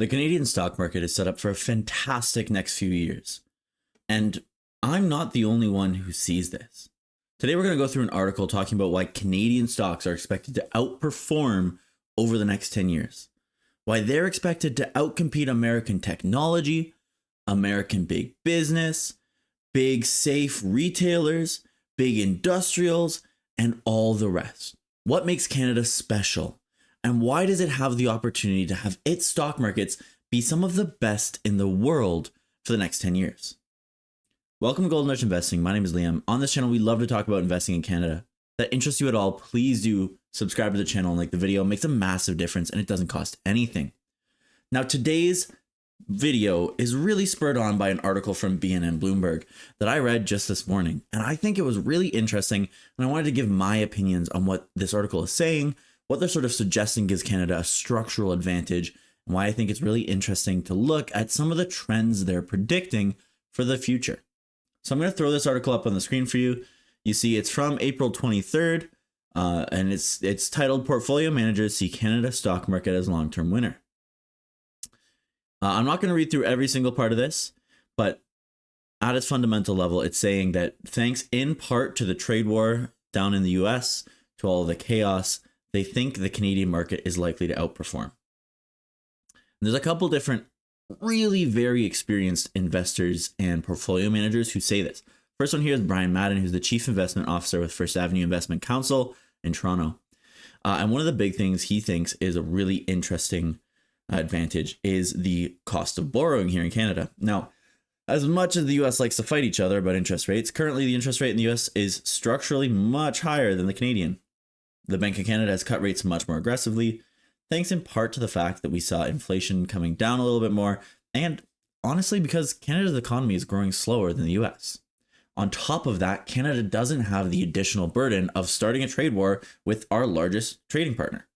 The Canadian stock market is set up for a fantastic next few years. And I'm not the only one who sees this. Today, we're going to go through an article talking about why Canadian stocks are expected to outperform over the next 10 years. Why they're expected to outcompete American technology, American big business, big safe retailers, big industrials, and all the rest. What makes Canada special? And why does it have the opportunity to have its stock markets be some of the best in the world for the next 10 years? Welcome to Larch Investing. My name is Liam. On this channel, we love to talk about investing in Canada. If that interests you at all, please do subscribe to the channel and like the video. It makes a massive difference and it doesn't cost anything. Now, today's video is really spurred on by an article from BNN Bloomberg that I read just this morning. And I think it was really interesting. And I wanted to give my opinions on what this article is saying, what they're sort of suggesting gives Canada a structural advantage, and why I think it's really interesting to look at some of the trends they're predicting for the future. So I'm going to throw this article up on the screen for you. You see it's from April 23rd, and it's titled Portfolio Managers See Canada Stock Market as Long-Term Winner. I'm not going to read through every single part of this, but at its fundamental level, it's saying that thanks in part to the trade war down in the US, to all of the chaos, they think the Canadian market is likely to outperform. And there's a couple different really very experienced investors and portfolio managers who say this. First one here is Brian Madden, who's the Chief Investment Officer with First Avenue Investment Council in Toronto. And one of the big things he thinks is a really interesting advantage is the cost of borrowing here in Canada. Now, as much as the US likes to fight each other about interest rates, currently the interest rate in the US is structurally much higher than the Canadian. The Bank of Canada has cut rates much more aggressively, thanks in part to the fact that we saw inflation coming down a little bit more, and honestly because Canada's economy is growing slower than the US. On top of that, Canada doesn't have the additional burden of starting a trade war with our largest trading partner.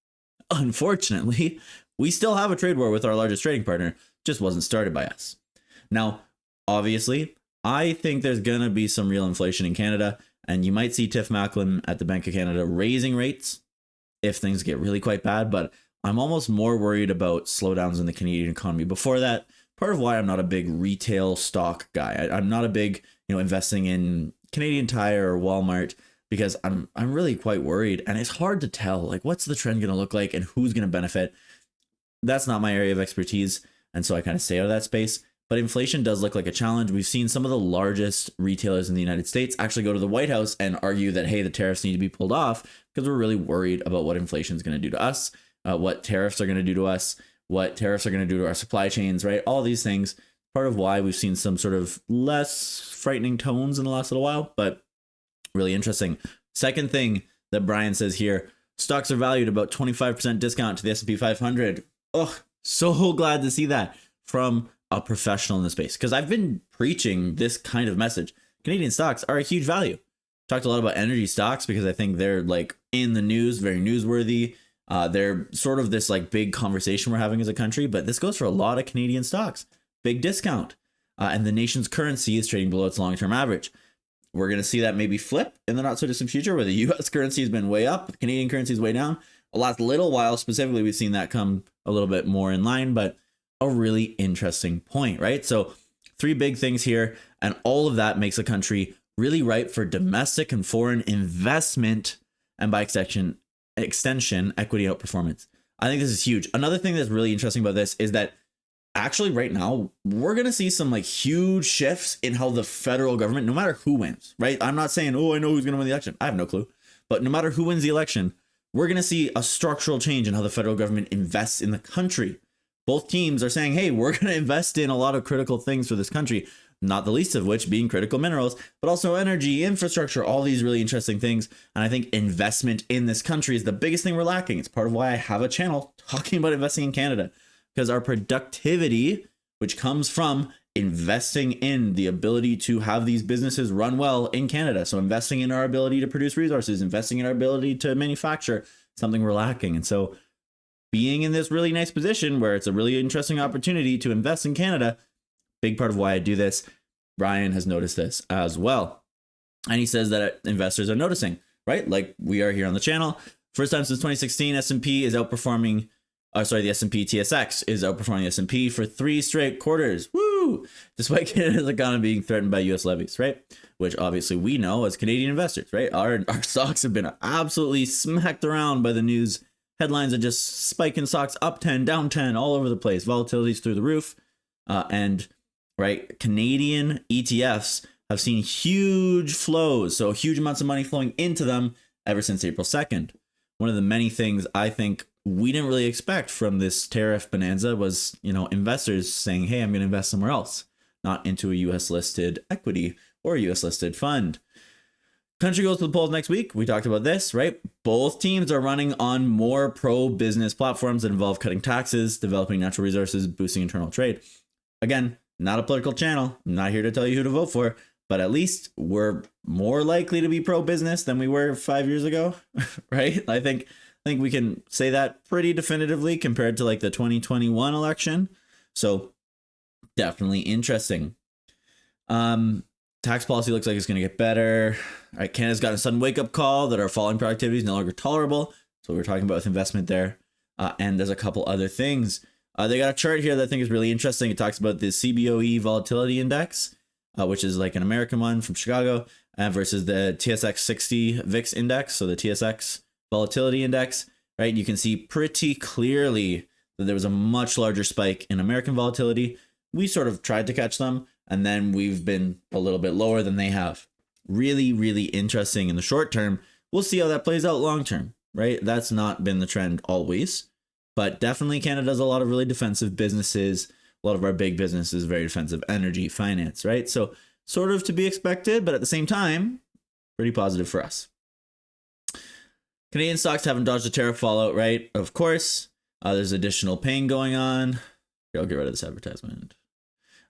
Unfortunately, we still have a trade war with our largest trading partner, just wasn't started by us. Now, obviously, I think there's going to be some real inflation in Canada, and you might see Tiff Macklem at the Bank of Canada raising rates if things get really quite bad, but I'm almost more worried about slowdowns in the Canadian economy. Before that, part of why I'm not a big retail stock guy. I'm not a big, investing in Canadian Tire or Walmart because I'm really quite worried, and it's hard to tell like what's the trend going to look like and who's going to benefit. That's not my area of expertise, and so I kind of stay out of that space. But inflation does look like a challenge. We've seen some of the largest retailers in the United States actually go to the White House and argue that, hey, the tariffs need to be pulled off because we're really worried about what inflation is going to do to us. What tariffs are going to do to us, what tariffs are going to do to our supply chains, right? All these things, part of why we've seen some sort of less frightening tones in the last little while, but really interesting. Second thing that Brian says here, stocks are valued about 25% discount to the S&P 500. Oh, so glad to see that from a professional in the space, because I've been preaching this kind of message. Canadian stocks are a huge value. Talked a lot about energy stocks because I think they're like in the news, very newsworthy. They're sort of this like big conversation we're having as a country, but this goes for a lot of Canadian stocks. Big discount. And the nation's currency is trading below its long-term average. We're going to see that maybe flip in the not so distant future where the US currency has been way up, the Canadian currency is way down. A last little while specifically, we've seen that come a little bit more in line, but a really interesting point, right? So 3 big things here, and all of that makes a country really ripe for domestic and foreign investment, and by extension, equity outperformance. I think this is huge. Another thing that's really interesting about this is that actually right now, we're going to see some like huge shifts in how the federal government, no matter who wins, right? I'm not saying, oh, I know who's going to win the election. I have no clue. But no matter who wins the election, we're going to see a structural change in how the federal government invests in the country. Both teams are saying, hey, we're going to invest in a lot of critical things for this country, not the least of which being critical minerals, but also energy, infrastructure, all these really interesting things. And I think investment in this country is the biggest thing we're lacking. It's part of why I have a channel talking about investing in Canada, because our productivity, which comes from investing in the ability to have these businesses run well in Canada. So investing in our ability to produce resources, investing in our ability to manufacture, something we're lacking. And so being in this really nice position where it's a really interesting opportunity to invest in Canada, big part of why I do this. Brian has noticed this as well. And he says that investors are noticing, right? Like we are here on the channel. First time since 2016, S&P is outperforming The S&P TSX is outperforming the S&P for 3 straight quarters. Woo! Despite Canada's economy being threatened by U.S. levies, right? Which obviously we know as Canadian investors, right? Our stocks have been absolutely smacked around by the news headlines and just spiking stocks up 10, down 10, all over the place. Volatility's through the roof. And Canadian ETFs have seen huge flows, so huge amounts of money flowing into them ever since April 2nd. One of the many things I think we didn't really expect from this tariff bonanza was, investors saying, hey, I'm going to invest somewhere else, not into a US listed equity or a US listed fund. Country goes to the polls next week. We talked about this, right? Both teams are running on more pro-business platforms that involve cutting taxes, developing natural resources, boosting internal trade. Again, not a political channel. I'm not here to tell you who to vote for, but at least we're more likely to be pro-business than we were 5 years ago, right? I think we can say that pretty definitively compared to like the 2021 election. So definitely interesting. Tax policy looks like it's going to get better. All right, Canada's got a sudden wake-up call that our falling productivity is no longer tolerable. So we're talking about with investment there. And there's a couple other things. They got a chart here that I think is really interesting. It talks about the CBOE volatility index, which is like an American one from Chicago, versus the TSX 60 VIX index. So the TSX volatility index, right? You can see pretty clearly that there was a much larger spike in American volatility. We sort of tried to catch them, and then we've been a little bit lower than they have. Really, really interesting in the short term. We'll see how that plays out long term, right? That's not been the trend always, but definitely Canada does a lot of really defensive businesses. A lot of our big businesses, very defensive, energy, finance, right? So sort of to be expected, but at the same time, pretty positive for us. Canadian stocks haven't dodged the tariff fallout, right? Of course, there's additional pain going on. I'll get rid of this advertisement.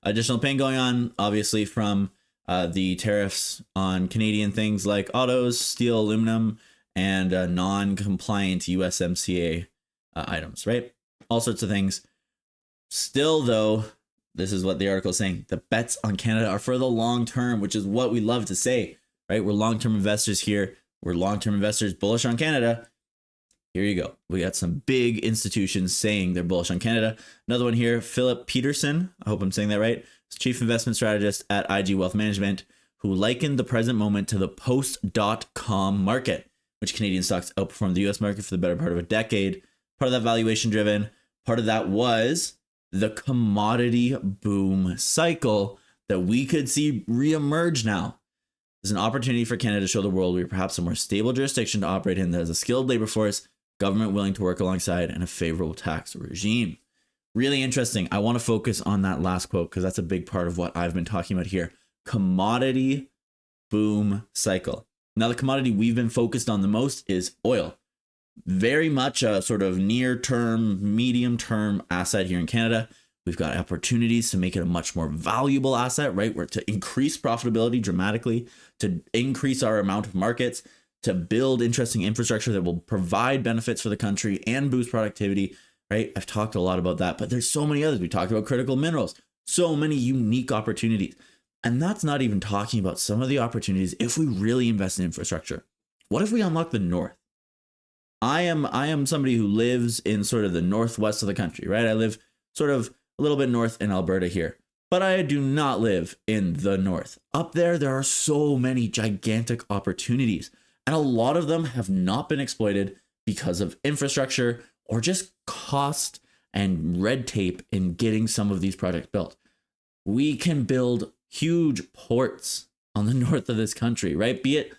Additional pain going on, obviously, from the tariffs on Canadian things like autos, steel, aluminum, and non-compliant USMCA items, right? All sorts of things. Still, though, this is what the article is saying. The bets on Canada are for the long term, which is what we love to say, right? We're long-term investors here. We're long-term investors bullish on Canada. Here you go. We got some big institutions saying they're bullish on Canada. Another one here, Philip Peterson. I hope I'm saying that right. Chief investment strategist at IG Wealth Management, who likened the present moment to the post.com market, which Canadian stocks outperformed the US market for the better part of a decade. Part of that valuation driven. Part of that was the commodity boom cycle that we could see reemerge now. There's an opportunity for Canada to show the world we're perhaps a more stable jurisdiction to operate in that has a skilled labor force, government willing to work alongside, and a favorable tax regime. Really interesting. I want to focus on that last quote because that's a big part of what I've been talking about here. Commodity boom cycle. Now, the commodity we've been focused on the most is oil. Very much a sort of near-term, medium-term asset here in Canada. We've got opportunities to make it a much more valuable asset, right? Where to increase profitability dramatically, to increase our amount of markets, to build interesting infrastructure that will provide benefits for the country and boost productivity, right? I've talked a lot about that, but there's so many others. We talked about critical minerals, so many unique opportunities. And that's not even talking about some of the opportunities if we really invest in infrastructure. What if we unlock the north? I am somebody who lives in sort of the northwest of the country, right? I live sort of a little bit north in Alberta here, but I do not live in the north. Up there are so many gigantic opportunities, and a lot of them have not been exploited because of infrastructure or just cost and red tape in getting some of these projects built. We can build huge ports on the north of this country, right? Be it,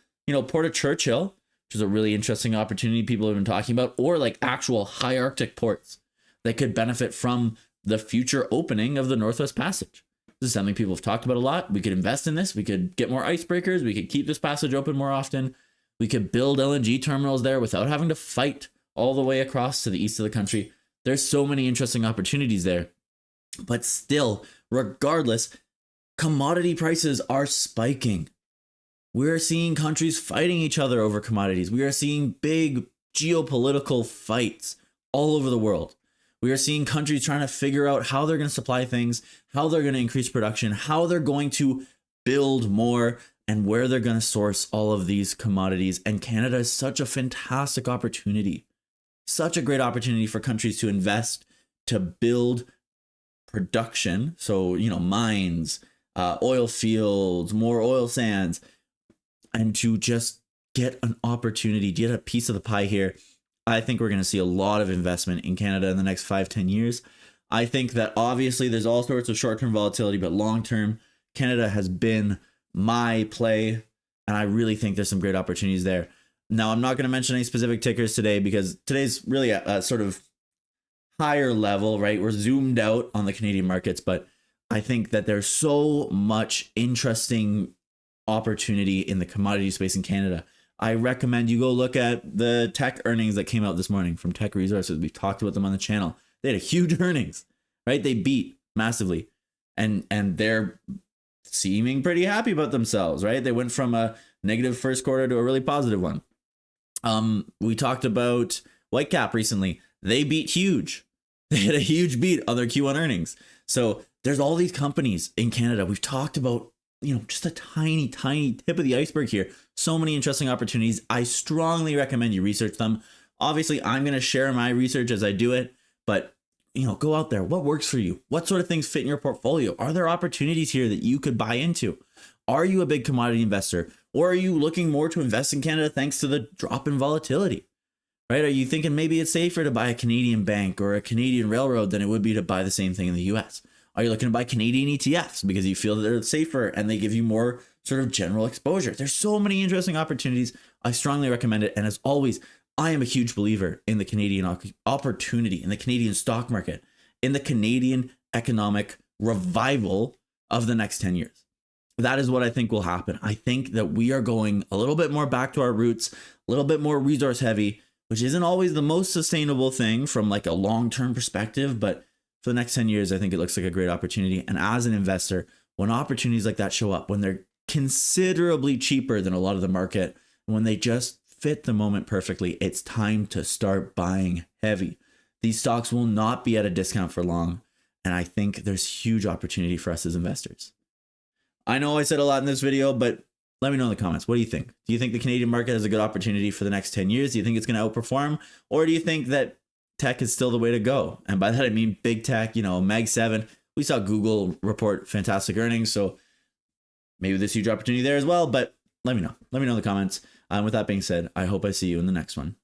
Port of Churchill, which is a really interesting opportunity people have been talking about, or like actual high Arctic ports that could benefit from the future opening of the Northwest Passage. This is something people have talked about a lot. We could invest in this. We could get more icebreakers. We could keep this passage open more often. We could build LNG terminals there without having to fight all the way across to the east of the country. There's so many interesting opportunities there. But still, regardless, commodity prices are spiking. We're seeing countries fighting each other over commodities. We are seeing big geopolitical fights all over the world. We are seeing countries trying to figure out how they're going to supply things, how they're going to increase production, how they're going to build more, and where they're going to source all of these commodities. And Canada is such a fantastic opportunity Such a great opportunity for countries to invest, to build production. So, mines, oil fields, more oil sands, and to just get an opportunity, get a piece of the pie here. I think we're going to see a lot of investment in Canada in the next 5-10 years. I think that obviously there's all sorts of short-term volatility, but long-term, Canada has been my play, and I really think there's some great opportunities there. Now, I'm not going to mention any specific tickers today because today's really a sort of higher level, right? We're zoomed out on the Canadian markets, but I think that there's so much interesting opportunity in the commodity space in Canada. I recommend you go look at the tech earnings that came out this morning from Tech Resources. We've talked about them on the channel. They had a huge earnings, right? They beat massively, and they're seeming pretty happy about themselves, right? They went from a negative first quarter to a really positive one. We talked about Whitecap recently. They beat huge. They had a huge beat on their Q1 earnings. So there's all these companies in Canada. We've talked about, just a tiny, tiny tip of the iceberg here. So many interesting opportunities. I strongly recommend you research them. Obviously, I'm going to share my research as I do it, but go out there. What works for you? What sort of things fit in your portfolio? Are there opportunities here that you could buy into? Are you a big commodity investor, or are you looking more to invest in Canada thanks to the drop in volatility? Right? Are you thinking maybe it's safer to buy a Canadian bank or a Canadian railroad than it would be to buy the same thing in the US? Are you looking to buy Canadian ETFs because you feel that they're safer and they give you more sort of general exposure? There's so many interesting opportunities. I strongly recommend it. And as always, I am a huge believer in the Canadian opportunity, in the Canadian stock market, in the Canadian economic revival of the next 10 years. That is what I think will happen. I think that we are going a little bit more back to our roots, a little bit more resource heavy, which isn't always the most sustainable thing from like a long-term perspective, but for the next 10 years, I think it looks like a great opportunity. And as an investor, when opportunities like that show up, when they're considerably cheaper than a lot of the market, when they just fit the moment perfectly, it's time to start buying heavy. These stocks will not be at a discount for long. And I think there's huge opportunity for us as investors. I know I said a lot in this video, but let me know in the comments. What do you think? Do you think the Canadian market has a good opportunity for the next 10 years? Do you think it's going to outperform? Or do you think that tech is still the way to go? And by that, I mean big tech, Mag 7. We saw Google report fantastic earnings. So maybe there's huge opportunity there as well. But let me know. Let me know in the comments. With that being said, I hope I see you in the next one.